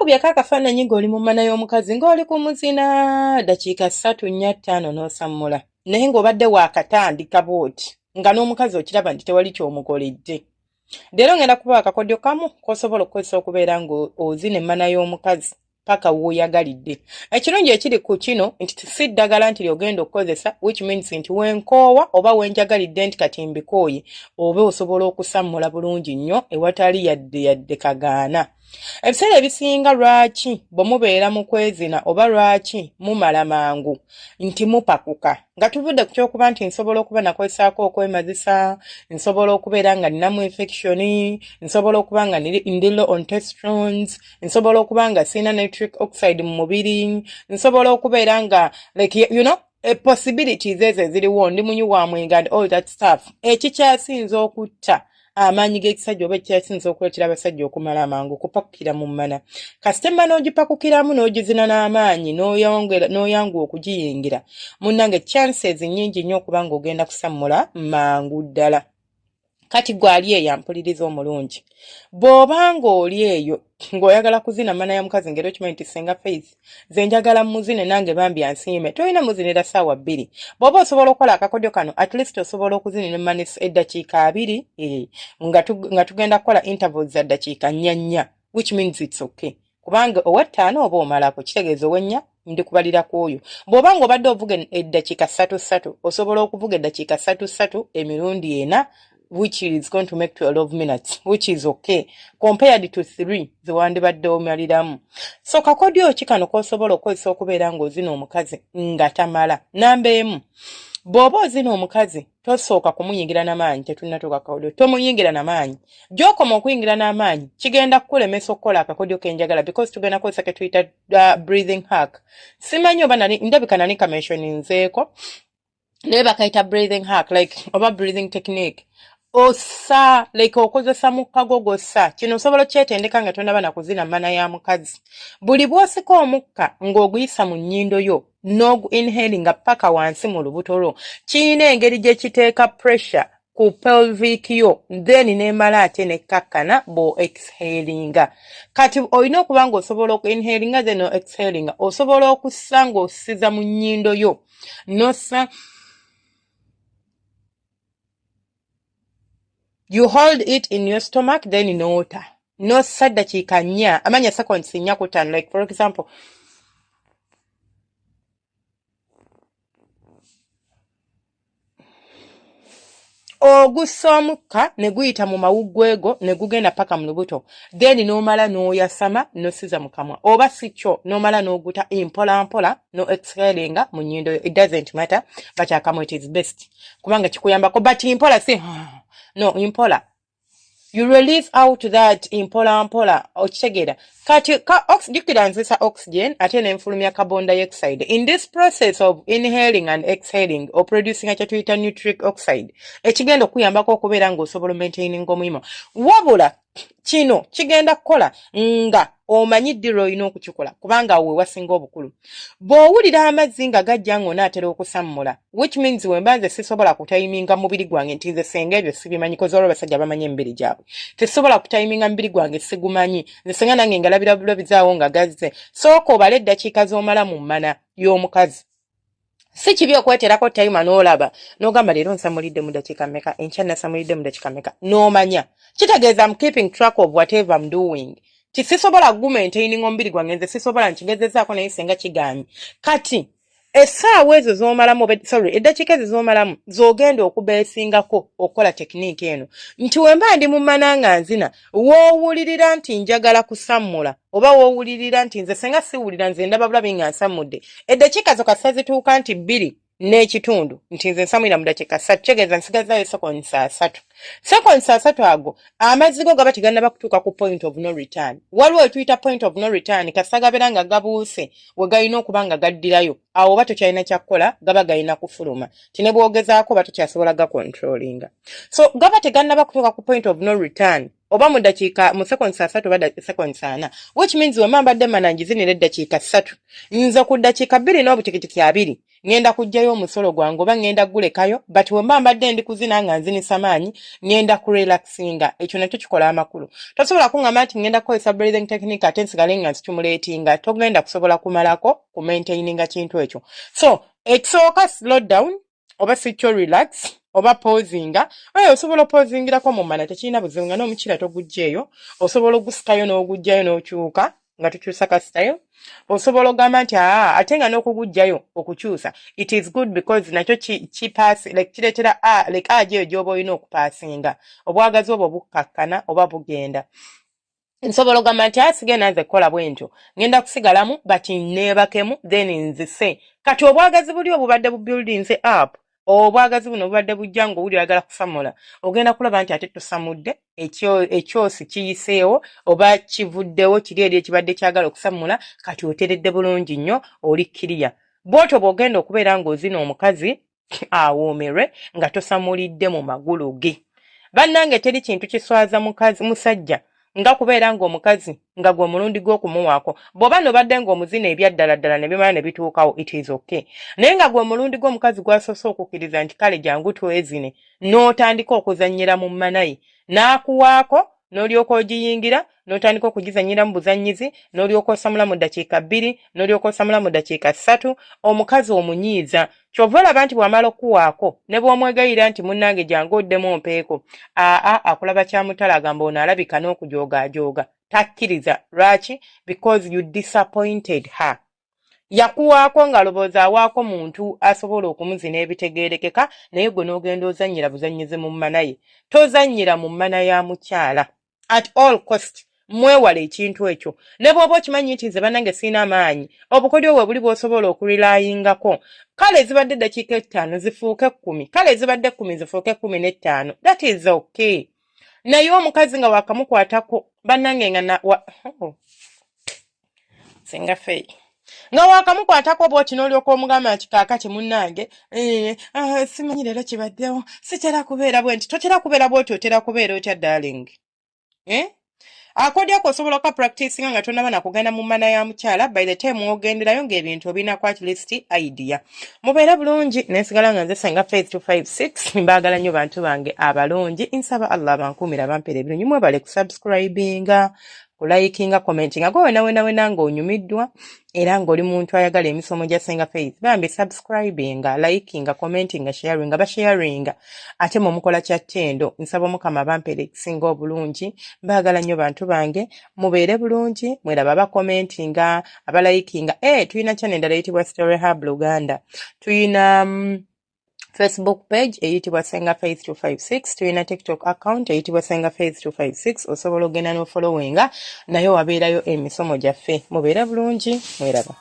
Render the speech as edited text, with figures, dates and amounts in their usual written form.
bakubyako akafaananyi ng'oli mu mmana y'omukazi ng'oli ku muzina dakiika 3 4 5 n'osammula naye ng'obadde waakatandika bw'oti nga n'omukazi okiraba nti tewali ky'omukoledde. Leero ngenda kuba akakodyo kamu k'osobola okukozesa okubeera ng'ozina emmana y'omukazi paka w'oyagalidde. Ekirungi ekiri ku kino nti si ddagala nti ly'ogenda okukozesa, which means nti wenkoowa oba wenjagalidde nti kati mbikooye oba osobola okusammula bulungi nnyo ewatali yadde kagaana. Ebiseera ebisinga lwaki bwe mubeera mu kwezina oba lwaki mumala mangu nti mupakuka nga tuvudde ku kyokuba nti nsobola okuba nakozesaako okwemazisa, nsobola okubeera nga ninamu infection, nsobola okuba nga ndi low on testosterone, nsobola okuba nga sina nitric oxide mu mubiri, nsobola okubeera nga like possibilities ezo eziriwo, ndi munyi wa mwenge and all that stuff. Ekikyasinza okutta amaanyi g'ekisajja oba ekyasinza okuleetera abasajja okumala amangu kupakukira mu mmana. Kasita emmana ogipakukiramu n'ogizina n'amaanyi n'oyanguwa okugiyingira, munnange chances nnyingi nnyo okuba ng'ogenda kusammula mangu ddala. Kati gwali eyo ampuliriza omulungi. Bw'oba ng'oli eyo ng'oyagala kuzina mmana ya mukazi ngero kimanyi nti Senga Faith ze njagala muzine nange bambi ansiime, tolina muzinira ssaawa 2. Bw'oba osobola okukola akakodyo kano at least osobola okuzinira emmana eddakiika 2 nga tugenda kukola intervals za ddakiika 4, which means it's okay. Kubanga ow'ettaano oba omalako kitegeeza ow'ennya ndi kubalira ku oyo. Bw'oba ng'obadde ovuga eddakiika 3 osobola okuvuga eddakiika 3 emirundi 4, which is going to make 12 minutes, which is okay compared to 3 ziwandibadde omaliramu. So kakodyo ki kano k'osobola okukozesa okubeera ng'ozina omukazi nga tamala. Namba 1, bw'oba ozina omukazi tosooka kumuyingira n'amaanyi, tetunnatuuka kakodyo, tomuyingira n'amaanyi. Gy'okoma okuyingira n'amaanyi kigenda kukulemesa okukola akakodyo kenjagala because tugenda kukozesa ke tuyita breathing hack. Simanyi oba ndabika nani kamentioninzeeko naye bakayita breathing hack like oba breathing technique. Osa like okozesa mukago gossa kino osobola kyetendeka nga tonaba na kuzina mmana ya mukazi. Buli bw'osika omukka ng'oguyisa mu nnyindo yo n'ogu inhalinga paka wansi mu lubuto lwo kiyina engeri gye kiteeka pressure ku pelvic yo then n'emala ate nekkakkana bo exhalinga. Kati olina okuba ng'osobola oku inhalinga then exhalinga osobola okussa ng'osiza mu nnyindo yo nossa. You hold it in your stomach, then in water. No dakiika 4, amanya seconds 4 ku 5. Like for example, ogussa omukka ne guyita mu mawuggwego ne gugenda paka mu lubuto. Then n'omala n'oyasama n'osiza mu kamwa. Oba si kyo n'omala n'oguta impola mpola no exhalinga mu nnyindo. It doesn't matter, but akamwa it is best. Kubanga kikuyambako, but impola si no, impola. You release out that impola okitegeera. Kati jukkiranzisa oxygen ate n'enfulumya carbon dioxide. In this process of inhaling and exhaling or producing a tuyita nitric oxide, ekigenda okuyambako okubeera ng'osobola maintaining omuyima. Wabula kino kigenda kukola nga omanyi ddiro olina okukikola kubanga awo wasinga obukulu. Bw'owulira amazzi nga gajja ng'onaatera okusammula, which means wemba nze sisobola kutayiminga mubiri gwange nti nze Senga ebyo sibimanyi kozi olwo basajja bamanyi emibiri gyabwe. Tesobola kutayiminga mubiri gwange sigumanyi. Nze Senga nange ngalabira bizaawo nga gazze. Sooka obale eddakiika z'omala mu mmana y'omukazi. Si kibi okweterako time n'olaba n'ogamba leero nsamulidde mu dakiika mmeka, enkya nasamulidde mu dakiika mmeka, n'omanya. Kitegeeza I'm keeping track of whatever I'm doing. Sisobola maintaining omubiri gwange nze sisobola nkigezezaako naye Senga kigaanyi. Kati essaawa ezo z'omalamu eddakiika ezo z'omalamu z'ogenda okubeesingako okukola tekiniki eno nti wemba ndi mu mmana nga nzina woowulirira nti njagala kusammula oba woowulirira nti nze Senga siwulira nze ndaba bulabi nga nsamudde eddakiika zo kasa zituuka nti 2 n'ekitundu nti nze nsamulira mu dakiika 3 kitegeeza nsigazaayo seconds 3. Seconds 3 ago amazzi go gaba tegannaba kutuuka ku point of no return. Waliwo etuyita point of no return kasita gabeera nga gabuuse we galina okuba nga gaddirayo awo oba tokyalina kyakkola gaba galina kufuluma ti ne bw'ogezaako oba tokyasobola gacontrollinga. So gaba tegannaba kutuuka ku point of no return oba mu seconds 3 oba seconds 4, which means wema mbadde manangizinira eddakiika 3 nze ku ddakiika 2 n'obutikitiki 2 ngenda kujjayo omusolo gwange oba ngenda gulekayo, but wemba mbadde ndi kuzina nga nzinisa maanyi ngenda ku relaxinga. Ekyo nakyo kikola amakulu. Tosobola kuŋŋamba nti ngenda kukozesa breathing technique ate nsigale nga nsitimulatinga, togenda kusobola kumalako ku maintaininga kintu ekyo. So ekisooka slow down oba sityo relax oba pausinga. Osobola opausingirako mu mana tekirina buzibu nga n'omukira togugjeeyo, osobola ogusikayo n'ogugjayo n'okyuka nga tukyusa ka style. Osobola ogamba nti ate nga n'okugugjayo okukyusa, it is good because nakyo kipaasi like kireetera like ajeyo gy'oba olina okupaasinga, obwagazi obwo bukkakkana oba bugenda. Nsobola ogamba nti sigenda nze kukola bwentyo, ngenda kusigalamu but neebakemu then nzise. Kati obwagazi buli obubadde bu buildings up, obwagazi buno obubadde bujja ng'owuli oyagala kusamula, ogenda kulaba nti ate tosamudde, ekyosi kiyiseewo oba kivuddewo kiri eri ekibadde kyagala okusamula, kati oteredde bulungi nnyo, oli kiriya. Bw'otyo bw'ogenda okubeera ng'ozina omukazi awoomerwe nga tosamulidde mu magulu ge. Bannange teri kintu kiswaza musajja nga kubeera ng'omukazi nga gwe mulundi gw'okumuwaako. Bw'oba n'obadde ng'omuzina ebyaddala ne bimala ne bituukawo, it is okay. Naye nga gwe mulundi gw'omukazi gwasoose okukkiriza nti kale jangu twezine, n'otandika okuzannyira mu mmanaye, n'akuwaako n'olyoka ogiyingira, n'otandika okugizannyira mu buzannyizi, n'olyoka osamula mu ddakiika 2, n'olyoka osamula mu ddakiika 3, omukazi omunyiiza. Kyova olaba nti bw'amala okuwaako ne bw'omwegayira nti munnange jangu oddemu ompeeko, akulaba kyamutala agamba ono alabika n'okujoogaajooga. Takkiriza. Lwaki? Because you disappointed her. Yakuwaako ng'alowooza awaako muntu asobola okumuzina ebitegeerekeka, naye gwe n'ogenda ozannyira buzannyizi mu mmanaye. Tozannyira mu mmana ya mukyala. At all cost, mwewale ekintu ekyo. Ne bw'oba okimanyi nti nze bannange sirina amaanyi, obukodyo bwe buli bw'osobola okulilayingako, kale zibadde eddakiika 5 zifuuke 10, kale zibadde 10 zifuuke 15. That is okay. Naye omukazi nga wakamukwatako bannange nga singa fey nga wakamukwatako bw'oti n'olyoka omugamba nti kaakati munnange simanyi leero kibaddewo, sitera kubeera bwe nti. Totera kubeera bw'oti, otera kubeera otya darling. Akodya ko osobola ka practice nga tonaba na kugenda mu mmana ya mukyala, by the time ogenderayo ng'ebintu obinako at least idea. Mubeere bulungi, nensigala nga nze Senga Faith 256, mbaagala nnyo bantu bange abalungi. Nsaba Allah bankuumira bampeera ebirungi. Mwebale ku subscribinga, ku likinga, commentinga, gwe wena ng'onyumiddwa era ng'oli muntu ayagala emisomo gya Senga Faith. Bambi subscribinga, likinga, commentinga, sharinga, basharinga. Ate mukola kya ttendo. Nsaba Mukama bampeera ekisinga obulungi. Mbaagala nnyo bantu bange, mubeere bulungi, mweraba abakomentinga, abalayikinga. Tuyina channel endala eyitibwa Story Hub Uganda. Tuyina Facebook page eyitibwa Senga Faith 256, tuyina TikTok account eyitibwa Senga Faith 256, osobola ogenda n'ofollowinga, naye wabeerayo emisomo gyaffe. Mubeere bulungi, mweraba.